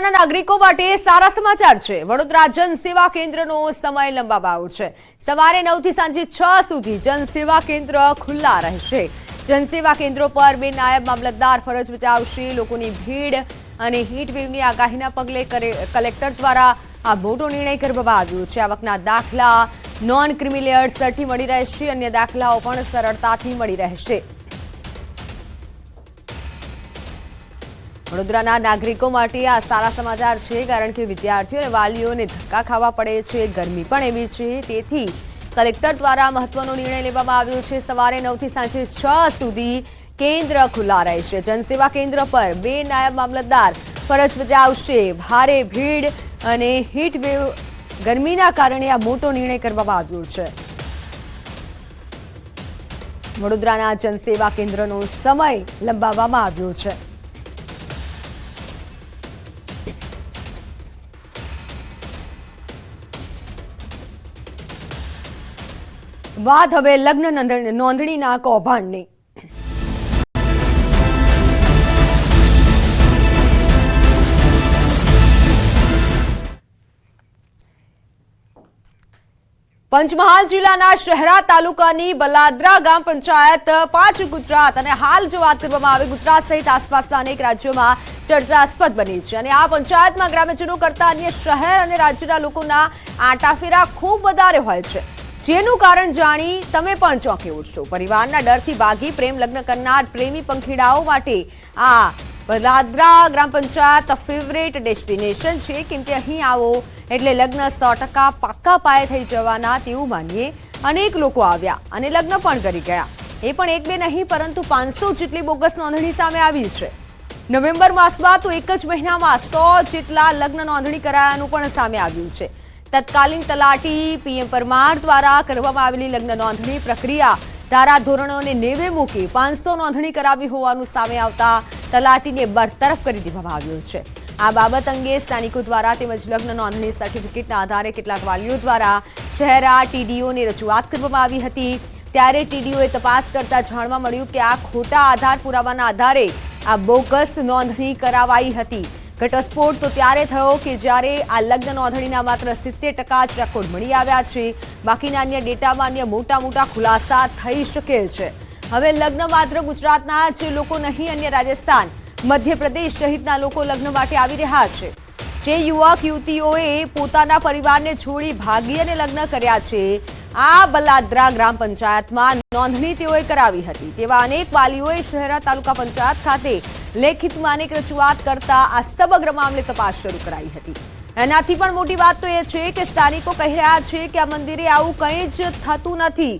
વડોદરાના નાગરિકો માટે સારા સમાચાર છે। વડોદરા જનસેવા કેન્દ્રનો સમય લંબાવાયો છે। સવારે 9 થી સાંજે 6 સુધી જનસેવા કેન્દ્ર ખુલ્લા રહેશે। જનસેવા કેન્દ્રો પર બે નાયબ મામલતદાર ફરજ બજાવશે। લોકોની ભીડ અને હીટ વેવની આગાહીના પગલે કલેક્ટર દ્વારા આ મોટો નિર્ણય કરવામાં આવ્યો છે। આવકના દાખલા નોન ક્રિમિલિયર સર્ટી મળી રહેશે। અન્ય દાખલાઓ પણ સરળતાથી મળી રહેશે। વડોદરાના નાગરિકો માટે આ સારા સમાચાર છે, કારણ કે વિદ્યાર્થીઓ અને વાલીઓને ધક્કા ખાવા પડે છે। ગરમી પણ એવી છે, તેથી કલેક્ટર દ્વારા મહત્વનો નિર્ણય લેવામાં આવ્યો છે। સવારે 9 થી સાંજે 6 સુધી કેન્દ્ર ખુલ્લા રહેશે। જનસેવા કેન્દ્ર પર બે નાયબ મામલતદાર ફરજ બજાવશે। ભારે ભીડ અને હીટ વેવ ગરમીના કારણે આ મોટો નિર્ણય કરવામાં આવ્યો છે। વડોદરાના જનસેવા કેન્દ્રનો સમય લંબાવવામાં આવ્યો છે। વાત હવે લગ્ન નોંધણીના કૌભાંડની। પંચમહાલ જિલ્લાના શહેરા તાલુકાની બલાદરા ગ્રામ પંચાયત 5 ગુજરાત અને હાલ જો વાત કરવામાં આવે ગુજરાત સહિત આસપાસના અનેક રાજ્યોમાં ચર્ચાસ્પદ બની છે। અને આ પંચાયતમાં ગ્રામજનો કરતા અન્ય શહેર અને રાજ્યના લોકોના આંટાફેરા ખૂબ વધારે હોય છે, જેનું કારણ જાણી તમે પણ ચોંકી ઉઠશો। પરિવારના ડરથી ભાગી પ્રેમ લગ્ન કરનાર પ્રેમી પંખીડાઓ માટે આ બલાદરા ગ્રામ પંચાયત ફેવરેટ ડેસ્ટિનેશન છે, કેમ કે અહીં આવો એટલે લગ્ન 100% પાક્કા પાયે થઈ જવાના તેવું માનીએ અનેક લોકો આવ્યા અને લગ્ન પણ કરી ગયા। એ પણ એક બે નહીં, પરંતુ 500 જેટલી બોગસ નોંધણી સામે આવી છે। નવેમ્બર માસમાં તો એક જ મહિનામાં 100 જેટલા લગ્ન નોંધણી કરાયાનું પણ સામે આવ્યું છે। તત્કાલીન તલાટી PM પરમાર દ્વારા કરવામાં આવેલી લગ્ન નોંધણી પ્રક્રિયા ધારાધોરણોને નેવે મૂકી 500 નોંધણી કરાવી હોવાનું સામે આવતા તલાટીને બરતરફ કરી દેવામાં આવ્યો છે। આ બાબત અંગે સ્થાનિકો દ્વારા તેમજ લગ્ન નોંધણી સર્ટિફિકેટના આધારે કેટલાક વાલીઓ દ્વારા શહેરા TDOને રજૂઆત કરવામાં આવી હતી। ત્યારે TDOએ તપાસ કરતા જાણવા મળ્યું કે આ ખોટા આધાર પુરાવાના આધારે આ બોગસ નોંધણી કરાવાઈ હતી। ઘટસ્ફોટ તો ત્યારે થયો કે જ્યારે આ લગ્ન નોંધણીના માત્ર 70% જ રેકોર્ડ મળી આવ્યા છે। બાકીના અન્ય ડેટામાં અન્ય મોટા ખુલાસા થઈ શકે છે। હવે લગ્ન માત્ર ગુજરાતના જ લોકો નહીં, અન્ય રાજસ્થાન, મધ્યપ્રદેશ સહિતના લોકો લગ્ન માટે આવી રહ્યા છે। જે યુવક યુવતીઓએ પોતાના પરિવારને છોડી ભાગી અને લગ્ન કર્યા છે, આ બલાદરા ગ્રામ પંચાયતમાં નોંધણી તેઓએ કરાવી હતી। તેવા અનેક વાલીઓએ શહેરા તાલુકા પંચાયત ખાતે લેખિતમાં અનેક રજૂઆત કરતા આ સમગ્ર મામલે તપાસ શરૂ કરાઈ હતી। એનાથી પણ મોટી વાત તો એ છે કે સ્થાનિકો કહી રહ્યા છે કે આ મંદિરે આવું કંઈ જ થતું નથી।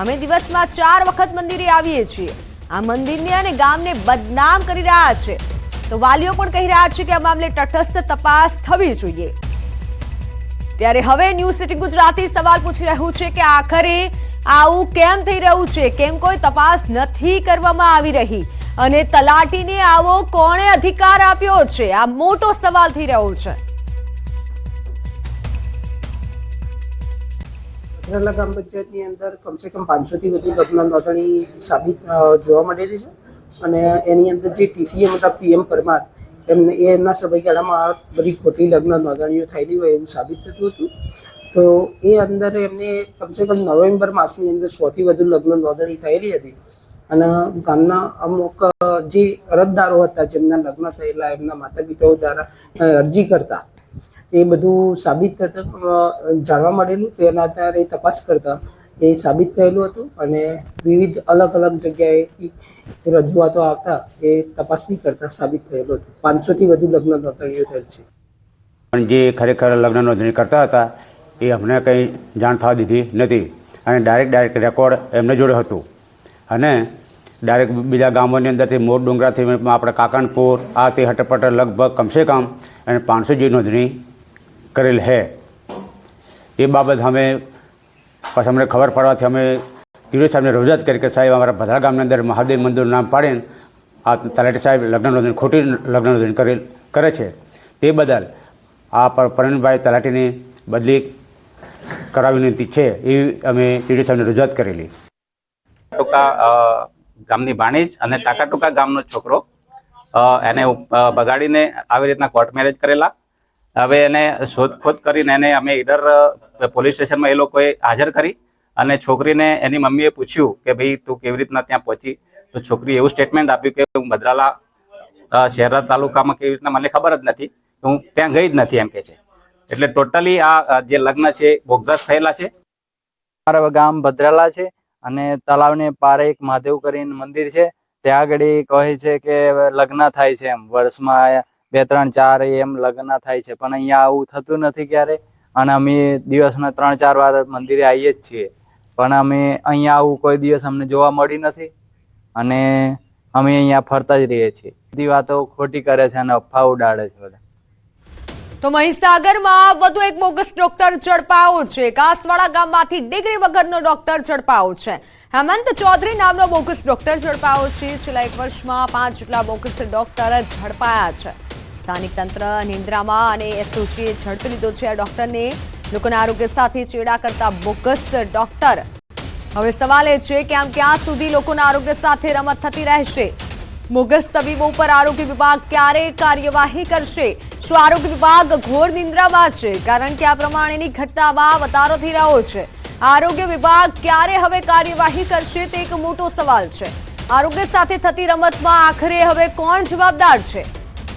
અમે દિવસમાં 4 વખત મંદિરે આવીએ છીએ। આ મંદિરને અને ગામને બદનામ કરી રહ્યા છે। તો વાલીઓ પણ કહી રહ્યા છે કે આ મામલે તટસ્થ તપાસ થવી જોઈએ। ત્યારે હવે ન્યૂઝ સિટી ગુજરાતી સવાલ પૂછી રહ્યું છે કે આખરે આવું કેમ થઈ રહ્યું છે? કેમ કોઈ તપાસ નથી કરવામાં આવી રહી? અને તલાટીને આવો કોણે અધિકાર આપ્યો છે? આ મોટો સવાલ થઈ રહ્યો છે। વડોદરા ગ્રામ પંચાયતની અંદર કમસે કમ 500 થી વધુ લગ્ન નોંધણી સાબિત જોવા મળેલી છે। અને એની અંદર જે TCM હતા PM પરમાર, એમના સમયગાળામાં બધી ખોટી લગ્ન નોંધણીઓ થયેલી હોય એવું સાબિત થતું હતું। તો એ અંદર એમને કમસે કમ નવેમ્બર માસની અંદર 100 થી વધુ લગ્ન નોંધણી થયેલી હતી। અને ગામના અમુક જે અરજદારો હતા, જેમના લગ્ન થયેલા, એમના માતા પિતાઓ દ્વારા અરજી કરતા, એ બધું સાબિત જાણવા મળેલું। તેના આધારે તપાસ કરતા એ સાબિત થયેલું હતું અને વિવિધ અલગ જગ્યાએથી રજૂઆતો આવતા એ તપાસણી કરતા સાબિત થયેલું હતું। 500 થી વધુ લગ્ન નોંધણીઓ થયેલ છે। પણ જે ખરેખર લગ્ન નોંધણી કરતા હતા એ અમને કંઈ જાણ થવા દીધી નથી અને ડાયરેક્ટ રેકોર્ડ એમને જોડે હતું અને ડાયરેક્ટ બીજા ગામોની અંદરથી મોર ડુંગરાથી આપણે કાકણપુર આ તે હટપટ લગભગ કમસે કમ અને 500 જેવી નોંધણી કરેલ છે। એ બાબત અમે પછી અમને ખબર પડવાથી અમે TDO સાહેબને રજૂઆત કરી કે સાહેબ અમારા બધા ગામની અંદર મહાદેવ મંદિરનું નામ પાડીને આ તલાટી સાહેબ લગ્ન નોંધણી ખોટી લગ્ન નોંધણી કરે છે। તે બદલ આ પરવીનભાઈ તલાટીની બદલી કરાવી વિનંતી છે એવી અમે TDO સાહેબને રજૂઆત કરેલી। ટોકા ગામની ભાણેજ અને ટાકાટોકા ગામનો છોકરો એને બગાડીને આવી રીતના કોર્ટ મેરેજ કરેલા. હવે એને શોધખોધ કરીને એને અમે ઈડર પોલીસ સ્ટેશનમાં એ લોકોએ હાજર કરી અને છોકરીને એની મમ્મીએ પૂછ્યું કે ભાઈ તું કેવી રીતના ત્યાં પહોંચી, તો છોકરીએ એવું સ્ટેટમેન્ટ આપ્યું કે હું ભદ્રાલા શહેરા તાલુકામાં કેવી રીતના મને ખબર જ નથી, હું ત્યાં ગઈ જ નથી એમ કે છે. એટલે ટોટલી આ જે લગ્ન છે બોગસ થયેલા છે. મારા ગામ ભદ્રાલા છે અને તળાવને પારે એક મહાદેવ કરીને મંદિર છે, ત્યાં આગળ કહે છે કે લગ્ન થાય છે, એમ વર્ષમાં 2, 3, 4 એમ લગ્ન થાય છે, પણ અહીંયા આવું થતું નથી ક્યારે. અને અમે દિવસમાં 3, 4 વાર મંદિરે આવીએ જ છીએ, પણ અમે અહીંયા આવું કોઈ દિવસ અમને જોવા મળી નથી અને અમે અહીંયા ફરતા જ રહીએ છીએ. બધી વાતો ખોટી કરે છે અને અફવા ઉડાડે છે બધા. તો મહીસાગરમાં વધુ એક બોગસ ડોક્ટર ઝડપાયો છે. કાસવાડા ગામમાંથી ડિગ્રી વગરનો ડોક્ટર ઝડપાયો છે. હેમંત ચૌધરી નામનો બોગસ ડોક્ટર ઝડપાયો છે. છેલ્લા 1 વર્ષમાં 5 જેટલા બોગસ ડોક્ટર ઝડપાયા છે. સ્થાનિક તંત્ર નિંદ્રામાં અને એસઓજીએ ઝડપી લીધો છે આ ડોક્ટરને. લોકોના આરોગ્ય સાથે ચેડા કરતા બોગસ ડોક્ટર. હવે સવાલ એ છે કે આમ ક્યાં સુધી લોકોના આરોગ્ય સાથે રમત થતી રહેશે? બોગસ તબીબો પર આરોગ્ય વિભાગ ક્યારે કાર્યવાહી કરશે? શું આરોગ્ય વિભાગ ઘોર નિંદ્રામાં છે? કારણ કે આ પ્રમાણેની ઘટનામાં વધારો થઈ રહ્યો છે. આરોગ્ય વિભાગ ક્યારે હવે કાર્યવાહી કરશે તે એક મોટો સવાલ છે. આરોગ્ય સાથે થતી રમતમાં આખરે હવે કોણ જવાબદાર છે?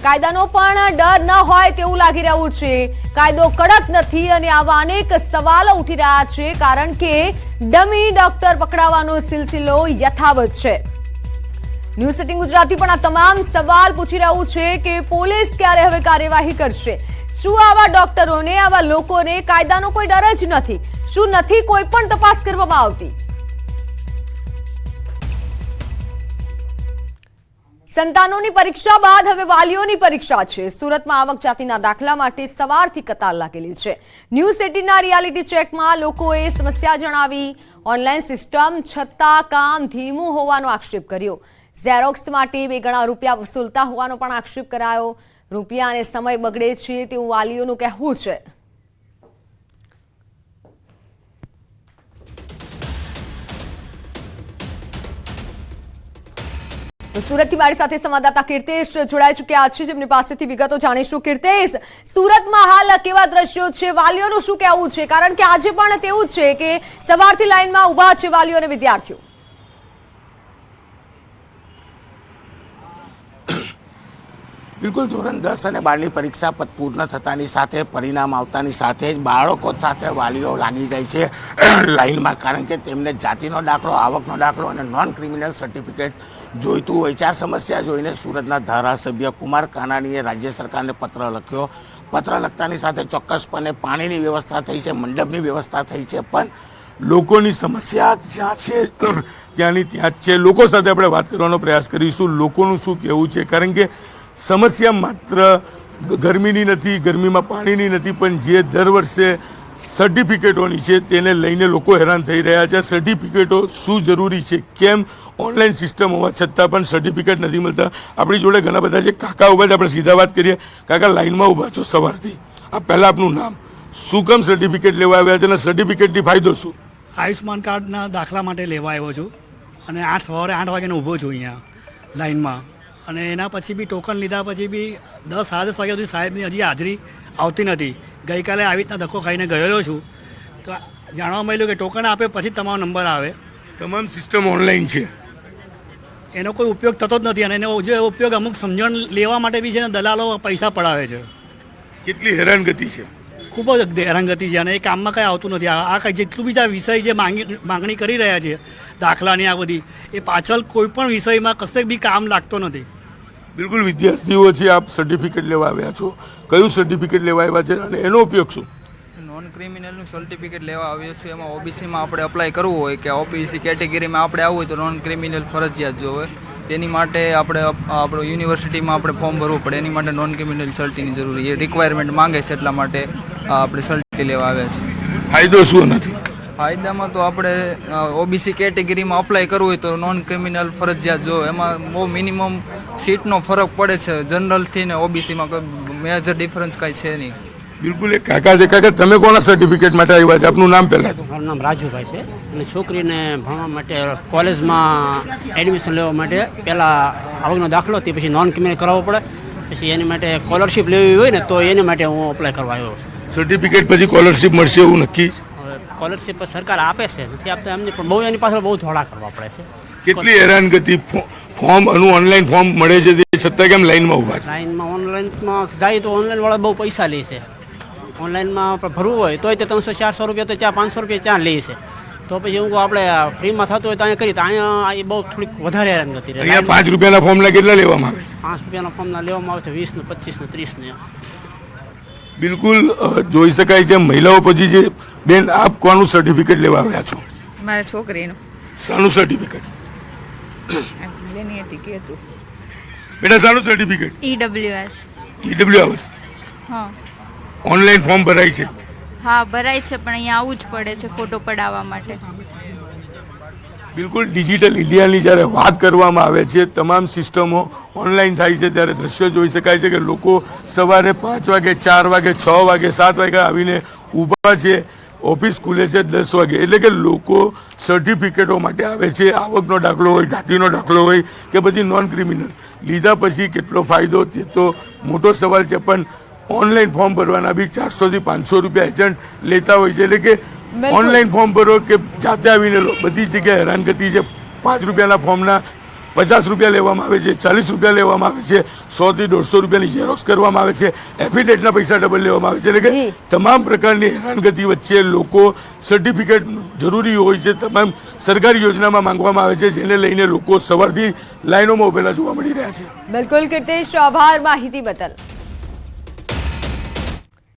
કાયદાનો પણ ડર ન હોય તેવું લાગી રહ્યું છે. કાયદો કડક નથી અને આવા અનેક સવાલો ઉઠી રહ્યા છે કારણ કે ડમી ડોક્ટર પકડાવાનો સિલસિલો યથાવત છે. ન્યૂઝ 18 ગુજરાતી પણ આ તમામ સવાલ પૂછી રહ્યું છે કે પોલીસ ક્યારે હવે કાર્યવાહી કરશે? શું આવા ડોક્ટરોને, આવા લોકોને કાયદાનો કોઈ ડર જ નથી? શું નથી કોઈ પણ તપાસ કરવામાં આવતી? સંતાનોની પરીક્ષા બાદ હવે વાલીઓની પરીક્ષા છે. સુરતમાં આવક જાતિના દાખલા માટે સવારથી કતાર લાગેલી છે. ન્યૂઝ 18ના રિયાલિટી ચેકમાં લોકોએ સમસ્યા જણાવી. ઓનલાઈન સિસ્ટમ છતાં કામ ધીમું હોવાનો આક્ષેપ કર્યો. ઝેરોક્સ માટે 2 ગણા રૂપિયા વસૂલતા હોવાનો પણ આક્ષેપ કરાયો. રૂપિયા અને સમય બગડે છે તેવું વાલીઓનું કહેવું છે. સુરતથી મારી સાથે સંવાદદાતા કીર્તેશ જોડાઈ ચૂક્યા છે, જેમની પાસેથી વિગતો જાણીશું. કીર્તેશ, સુરતમાં હાલ કેવા દ્રશ્યો છે? વાલીઓનું શું કહેવું છે? કારણ કે આજે પણ તેવું જ છે કે સવારથી લાઈનમાં ઉભા છે વાલીઓ અને વિદ્યાર્થીઓ. બિલકુલ, ધોરણ 10 અને 12ની પરીક્ષા પૂર્ણ થતાની સાથે, પરિણામ આવતાની સાથે જ બાળકો સાથે વાલીઓ લાગી જાય છે લાઈનમાં, કારણ કે તેમને જાતિનો દાખલો, આવકનો દાખલો અને નોન ક્રિમિનલ સર્ટિફિકેટ જોઈતું હોય છે. આ સમસ્યા જોઈને સુરતના ધારાસભ્ય કુમાર કાનાણીએ રાજ્ય સરકારને પત્ર લખ્યો. પત્ર લખતાની સાથે ચોક્કસપણે પાણીની વ્યવસ્થા થઈ છે, મંડપની વ્યવસ્થા થઈ છે, પણ લોકોની સમસ્યા જ્યાં છે ત્યાંની ત્યાં જ છે. લોકો સાથે આપણે વાત કરવાનો પ્રયાસ કરીશું. લોકોનું શું કહેવું છે? કારણ કે સમસ્યા માત્ર ગરમીની નથી, ગરમીમાં પાણીની નથી, પણ જે દર વર્ષે સર્ટિફિકેટોની છે તેને લઈને લોકો હેરાન થઈ રહ્યા છે. સર્ટિફિકેટો શું જરૂરી છે? કેમ ઓનલાઈન સિસ્ટમ હોવા છતાં પણ સર્ટિફિકેટ નથી મળતા? આપણી જોડે ઘણા બધા છે. કાકા ઉભા છે, આપણે સીધા વાત કરીએ. કાકા, લાઈનમાં ઉભા છો સવારથી, આ પહેલાં આપનું નામ, શું કામ સર્ટિફિકેટ લેવા આવ્યા છે અને સર્ટિફિકેટથી ફાયદો શું? આયુષ્માન કાર્ડના દાખલા માટે લેવા આવ્યો છું અને સવારે 8 વાગ્યાનો ઊભો છું અહીંયા લાઈનમાં. અને એના પછી બી ટોકન લીધા પછી બી 10, 10:30 વાગ્યા સુધી સાહેબની હજી હાજરી આવતી નથી. ગઈકાલે આવી રીતના ધક્કો ખાઈને ગયેલો છું તો જાણવા મળ્યું કે ટોકન આપે પછી તમારો નંબર આવે. તમામ સિસ્ટમ ઓનલાઈન છે, એનો કોઈ ઉપયોગ થતો જ નથી અને એનો જે ઉપયોગ અમુક સમજણ લેવા માટે બી છે ને દલાલો પૈસા પડાવે છે. કેટલી હેરાનગતિ છે, ખૂબ જ હેરાનગતિ છે અને એ કામમાં કંઈ આવતું નથી. આ કંઈ જેટલું બી આ વિષય જે માંગણી કરી રહ્યા છે દાખલાની આ બધી, એ પાછળ કોઈ પણ વિષયમાં કશે બી કામ લાગતો નથી. બિલકુલ, વિદ્યાર્થીઓ છે, આપ સર્ટિફિકેટ લેવા આવ્યા છો, કયું સર્ટિફિકેટ લેવા આવ્યા છે અને એનો ઉપયોગ શું? નોન ક્રિમિનલનું સર્ટિફિકેટ લેવા આવ્યો છું. એમાં ઓબીસીમાં આપણે અપ્લાય કરવું હોય કે ઓબીસી કેટેગરીમાં આપણે આવવું હોય તો નોન ક્રિમિનલ ફરજિયાત જોવે. તેની માટે આપણો યુનિવર્સિટીમાં આપણે ફોર્મ ભરવું પડે. એની માટે નોન ક્રિમિનલ સર્ટિની જરૂરી એ રિક્વાયરમેન્ટ માંગે છે, એટલા માટે આપણે સર્ટિ લેવા આવ્યા છે. ફાયદો શું નથી? ફાયદામાં તો આપણે ઓબીસી કેટેગરીમાં અપ્લાય કરવું હોય તો નોન ક્રિમિનલ ફરજિયાત જોવે. એમાં બહુ મિનિમમ સીટનો ફરક પડે છે. જનરલથી ને ઓબીસીમાં કોઈ મેજર ડિફરન્સ કાંઈ છે નહીં. બિલકુલ એક કાકા છે. કાકા તમે કોના સર્ટિફિકેટ માટે આવ્યા છે? આપનું નામ પહેલા. મારું નામ રાજુભાઈ છે અને છોકરીને ભણવા માટે કોલેજમાં એડમિશન લેવા માટે પહેલાં આવકનો દાખલો તે પછી નોન ક્રિમિનલ કરાવવો પડે, પછી એની માટે સ્કોલરશિપ લેવી હોય ને તો એની માટે હું અપ્લાય કરવા આવ્યો છું. સર્ટિફિકેટ પછી સ્કોલરશિપ મળશે એવું નક્કી? હવે સ્કોલરશિપ સરકાર આપે છે, નથી આપતા એમની, પણ બહુ એની પાછળ બહુ થોડા કરવા પડે છે. કેટલી હેરાનગતિ. ફોર્મ ઓનલાઈન ફોર્મ મળે છે તે છતાં કેમ લાઈનમાં ઊભા છે? લાઇનમાં ઓનલાઈનમાં જાય તો ઓનલાઈનવાળા બહુ પૈસા લે છે. ઓનલાઈનમાં આપણે ભરવું હોય તોય તે 300-400 રૂપિયા તો ત્યાં 500 રૂપિયા ત્યાં લે છે. તો પછી હું આપણે ફ્રીમાં થતું હોય તો અહીંયા કરી, તો અહીંયા એ બહુ થોડીક વધારે હેરાનગતિ રહે. અહીંયા 5 રૂપિયાના ફોર્મના કેટલા લેવામાં આવે છે? 5 રૂપિયાના ફોર્મના લેવામાં આવે છે 20 ને 25 ને 30 ને. બિલકુલ જોઈ શકાય છે મહિલાઓ પછી જે બેન આપ કોનું સર્ટિફિકેટ લેવા આવ્યા છો? મારા છોકરીનું શાનું સર્ટિફિકેટ? લેની હતી કે હતું બેટા શાનું સર્ટિફિકેટ? EWS. EWS. હા ઓનલાઈન ફોર્મ ભરાય છે? હા ભરાય છે, પણ અહીંયા આવવું જ પડે છે ફોટો પડાવવા માટે. બિલકુલ ડિજિટલ ઇન્ડિયાની જ્યારે વાત કરવામાં આવે છે, તમામ સિસ્ટમો ઓનલાઈન થાય છે, ત્યારે દ્રશ્ય જોઈ શકાય છે કે લોકો સવારે 5 વાગે, 4 વાગે, 6 વાગે, 7 વાગે આવીને ઊભા છે. ઓફિસ ખુલે છે 10 વાગે. એટલે કે લોકો સર્ટિફિકેટો માટે આવે છે. આવકનો દાખલો હોય, જાતિનો દાખલો હોય કે પછી નોન ક્રિમિનલ લીધા પછી કેટલો ફાયદો તે તો મોટો સવાલ છે. પણ ઓનલાઈન ફોર્મ ભરવાના બી 400 થી 500 રૂપિયા એજન્ટ લેતા હોય છે. એટલે કે ઓનલાઈન ફોર્મ ભરો કે જાતે આવીને લો, બધી જગ્યાએ હેરાનગતિ છે. 5 રૂપિયાના ફોર્મના 50 રૂપિયા લેવામાં આવે છે, 40 રૂપિયા લેવામાં આવે છે, 100 થી 150 રૂપિયાની ઝેરોક્સ કરવામાં આવે છે, એફિડેવિટના પૈસા ડબલ લેવામાં આવે છે. એટલે કે તમામ પ્રકારની હેરાનગતિ વચ્ચે લોકો સર્ટિફિકેટ જરૂરી હોય છે, તમામ સરકારી યોજનામાં માંગવામાં આવે છે, જેને લઈને લોકો સવારથી લાઈનોમાં ઉભેલા જોવા મળી રહ્યા છે. બિલકુલ કીર્તિશ, આભાર માહિતી બદલ.